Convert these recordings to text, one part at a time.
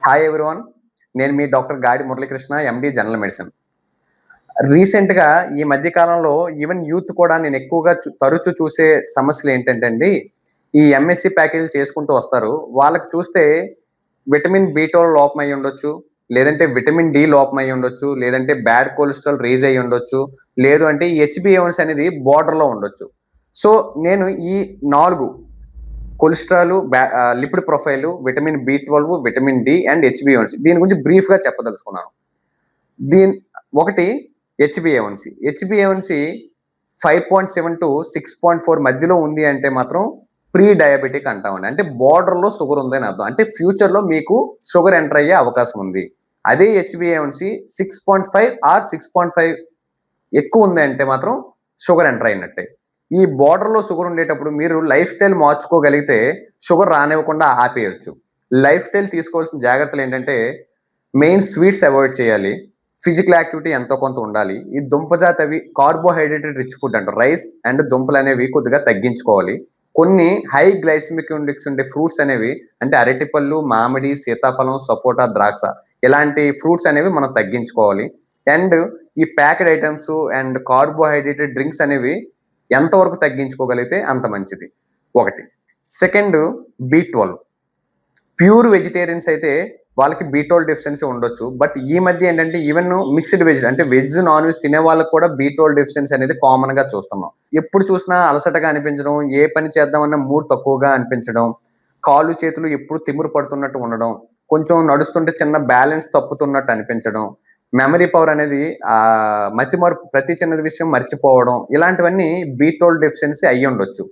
Hi everyone. నేను మీ doctor గాడి Muralikrishna, MD general medicine. రీసెంట్‌గా ఈ మధ్య కాలంలో ఈవెన్ యూత్ కూడా నేను ఎక్కువగా తరచూ చూసే సమస్యలు ఏంటంటే అండి, ఈ ఎంఎస్‌సి ప్యాకేజీలు చేసుకుంటూ వస్తారు. వాళ్ళకి చూస్తే విటమిన్ బి12 లోపం అయ్యి ఉండొచ్చు. లేదంటే విటమిన్ డి లోపం అయ్యి ఉండొచ్చు. లేదంటే బ్యాడ్ కొలెస్ట్రాల్ రైజ్ అయ్యి ఉండొచ్చు. లేదు అంటే ఈ హెచ్‌బీఏవన్సీ అనేది బోర్డర్‌లో ఉండొచ్చు. సో, నేను ఈ 4 కొలెస్ట్రాల్, లిపిడ్ ప్రొఫైల్, విటమిన్ బి12, విటమిన్ డి అండ్ హెచ్‌బీఏవన్సీ దీని గురించి బ్రీఫ్‌గా చెప్పదలుచుకున్నాను. దీన్ ఒకటి హెచ్‌బీఏవన్సీ. హెచ్‌బీఏవన్సీ 5.7-6.4 మధ్యలో ఉంది అంటే మాత్రం ప్రీ డయాబెటిక్ అంటామండి. అంటే బోర్డర్‌లో షుగర్ ఉందని అర్థం. అంటే ఫ్యూచర్‌లో మీకు షుగర్ ఎంటర్ అయ్యే అవకాశం ఉంది. అదే హెచ్‌బీఏవన్సీ 6.5 ఆర్ 6.5 ఎక్కువ ఉంది అంటే మాత్రం షుగర్ ఎంటర్ అయినట్టే. ఈ బోర్డర్‌లో షుగర్ ఉండేటప్పుడు మీరు లైఫ్ స్టైల్ మార్చుకోగలిగితే షుగర్ రానివ్వకుండా ఆపేయొచ్చు. లైఫ్ స్టైల్ తీసుకోవాల్సిన జాగ్రత్తలు ఏంటంటే మెయిన్ స్వీట్స్ అవాయిడ్ చేయాలి. ఫిజికల్ యాక్టివిటీ ఎంతో కొంత ఉండాలి. ఈ దుంపజాతవి కార్బోహైడ్రేటెడ్ రిచ్ ఫుడ్ అంటారు. రైస్ అండ్ దుంపలనేవి కొద్దిగా తగ్గించుకోవాలి. కొన్ని హై గ్లైసెమిక్ ఇండెక్స్ ఉండే ఫ్రూట్స్ అనేవి అంటే అరటిపళ్ళు, మామిడి, సీతాఫలం, సపోటా, ద్రాక్ష ఇలాంటి ఫ్రూట్స్ అనేవి మనం తగ్గించుకోవాలి. అండ్ ఈ packed items and carbohydrated drinks అనేవి ఎంతవరకు తగ్గించుకోగలిగితే అంత మంచిది. ఒకటి. Second B12. ప్యూర్ వెజిటేరియన్స్ అయితే వాళ్ళకి బి12 డెఫిషియన్సీ ఉండొచ్చు. బట్ ఈ మధ్య ఏంటంటే ఈవెన్ మిక్స్డ్ వెజ్ అంటే వెజ్, నాన్ వెజ్ తినే వాళ్ళకి కూడా బి12 డెఫిషియన్సీ అనేది కామన్‌గా చూస్తున్నాం. ఎప్పుడు చూసినా అలసటగా అనిపించడం, ఏ పని చేద్దామన్నా మూడ్ తక్కువగా అనిపించడం, కాళ్ళు, చేతులు ఎప్పుడు తిమ్మిరి పడుతున్నట్టు ఉండడం, కొంచెం నడుస్తుంటే చిన్న బ్యాలెన్స్ తప్పుతున్నట్టు అనిపించడం, మెమరీ పవర్ అనేది మతిమరుపు ప్రతి చిన్న విషయం మర్చిపోవడం ఇలాంటివన్నీ బి12 డెఫిషియన్సీ అయ్యుండొచ్చు.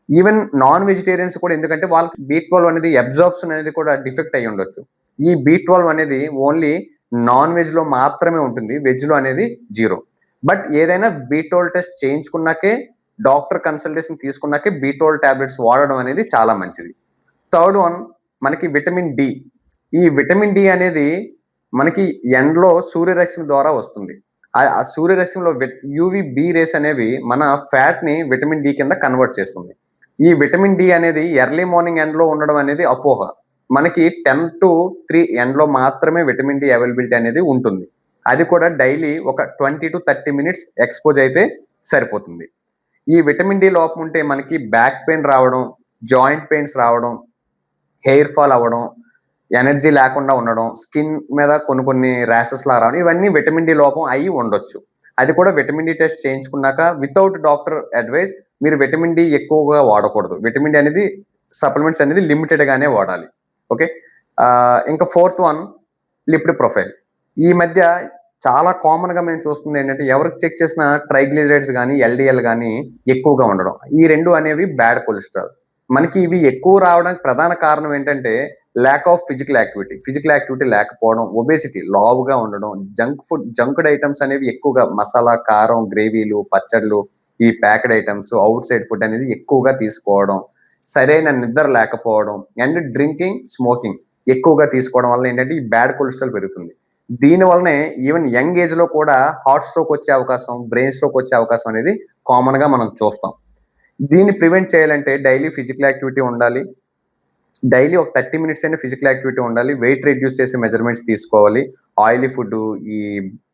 ఈవెన్ నాన్ వెజిటేరియన్స్ కూడా ఎందుకంటే వాళ్ళకి బి12 అనేది అబ్జార్ప్షన్ అనేది కూడా డిఫెక్ట్ అయ్యి ఉండొచ్చు. ఈ బి12 అనేది ఓన్లీ నాన్ వెజ్‌లో మాత్రమే ఉంటుంది. వెజ్‌లో అనేది 0. బట్ ఏదైనా బి12 టెస్ట్ చేయించుకున్నాకే డాక్టర్ కన్సల్టేషన్ తీసుకున్నాకే బి12 టాబ్లెట్స్ వాడడం అనేది చాలా మంచిది. థర్డ్ వన్ మనకి విటమిన్ డి. ఈ విటమిన్ డి అనేది మనకి ఎండలో సూర్యరశ్మి ద్వారా వస్తుంది. ఆ సూర్యరశ్మిలో యూవీ రేస్ అనేవి మన ఫ్యాట్‌ని విటమిన్ డి కింద కన్వర్ట్ చేస్తుంది. ఈ విటమిన్ డి అనేది ఎర్లీ మార్నింగ్ ఎండ్‌లో ఉండడం అనేది అపోహ. మనకి 10-3 ఎండ్‌లో మాత్రమే విటమిన్ డి అవైలబిలిటీ అనేది ఉంటుంది. అది కూడా డైలీ ఒక 20-30 మినిట్స్ ఎక్స్‌పోజ్ అయితే సరిపోతుంది. ఈ విటమిన్ డి లోపం ఉంటే మనకి బ్యాక్ పెయిన్ రావడం, జాయింట్ పెయిన్స్ రావడం, హెయిర్ ఫాల్ అవ్వడం, ఎనర్జీ లేకుండా ఉండడం, స్కిన్ మీద కొన్ని కొన్ని ర్యాషెస్‌లా రావడం ఇవన్నీ విటమిన్ డి లోపం అయ్యి ఉండొచ్చు. అది కూడా విటమిన్ డి టెస్ట్ చేయించుకున్నాక వితౌట్ డాక్టర్ అడ్వైస్ మీరు విటమిన్ డి ఎక్కువగా వాడకూడదు. విటమిన్ డి అనేది సప్లిమెంట్స్ అనేది లిమిటెడ్‌గానే వాడాలి. ఓకే. ఇంకా ఫోర్త్ వన్ లిపిడ్ ప్రొఫైల్. ఈ మధ్య చాలా కామన్‌గా మేము చూస్తుంది ఏంటంటే ఎవరికి చెక్ చేసినా ట్రైగ్లిజరైడ్స్ గాని, ఎల్‌డిఎల్ గాని ఎక్కువగా ఉండడం. ఈ 2 అనేవి బ్యాడ్ కొలెస్ట్రాల్. మనకి ఇవి ఎక్కువ రావడానికి ప్రధాన కారణం ఏంటంటే lack of physical activity. Physical activity లేకపోవడం, ఒబేసిటీ లావుగా ఉండడం, జంక్డ్ ఐటెమ్స్ అనేవి ఎక్కువగా మసాలా, కారం, గ్రేవీలు, పచ్చడ్లు, ఈ packed items, out side food అనేది ఎక్కువగా తీసుకోవడం, సరైన నిద్ర లేకపోవడం అండ్ డ్రింకింగ్, స్మోకింగ్ ఎక్కువగా తీసుకోవడం వల్ల ఏంటంటే ఈ బ్యాడ్ కొలెస్ట్రాల్ పెరుగుతుంది. దీని వల్లనే ఈవెన్ యంగ్ ఏజ్‌లో కూడా హార్ట్ స్ట్రోక్ వచ్చే అవకాశం, బ్రెయిన్ స్ట్రోక్ వచ్చే అవకాశం అనేది కామన్‌గా మనం చూస్తాం. దీన్ని ప్రివెంట్ చేయాలంటే డైలీ ఫిజికల్ యాక్టివిటీ ఉండాలి. డైలీ ఒక 30 మినిట్స్ అయినా ఫిజికల్ యాక్టివిటీ ఉండాలి. వెయిట్ రెడ్యూస్ చేసే మెజర్‌మెంట్స్ తీసుకోవాలి. ఆయిలీ ఫుడ్డు, ఈ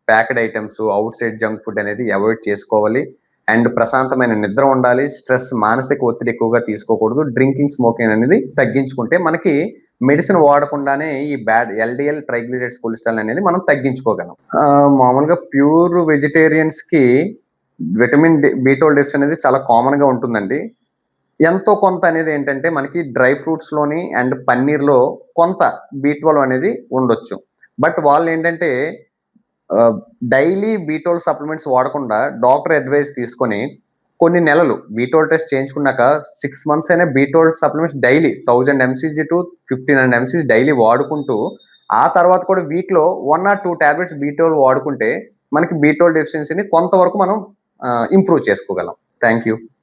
packed items, out side junk food అనేది అవాయిడ్ చేసుకోవాలి. అండ్ ప్రశాంతమైన నిద్ర ఉండాలి. స్ట్రెస్, మానసిక ఒత్తిడి ఎక్కువగా తీసుకోకూడదు. డ్రింకింగ్, స్మోకింగ్ అనేది తగ్గించుకుంటే మనకి మెడిసిన్ వాడకుండానే ఈ బ్యాడ్ ఎల్‌డిఎల్, ట్రైగ్లిజరైడ్స్, కొలెస్ట్రాల్ అనేది మనం తగ్గించుకోగలం. మామూలుగా ప్యూర్ వెజిటేరియన్స్‌కి విటమిన్ బి12 డెఫిషియన్సీ అనేది చాలా కామన్‌గా ఉంటుందండి. ఎంతో కొంత అనేది ఏంటంటే మనకి డ్రై ఫ్రూట్స్‌లోని అండ్ పన్నీర్‌లో కొంత బి12 అనేది ఉండొచ్చు. బట్ వాళ్ళేంటంటే ఆహ్, డైలీ బి12 సప్లిమెంట్స్ వాడకుండా డాక్టర్ అడ్వైస్ తీసుకొని కొన్ని నెలలు బి12 టెస్ట్ చేయించుకున్నాక 6 మంత్స్ అయినా B12 supplements daily 1000 MCG to 1500 MCG daily వాడుకుంటూ ఆ తర్వాత కూడా వీక్‌లో 1 ఆర్ 2 టాబ్లెట్స్ బి12 వాడుకుంటే మనకి బి12 డెఫిషియన్సీని కొంతవరకు మనం ఇంప్రూవ్ చేసుకోగలం. Thank you.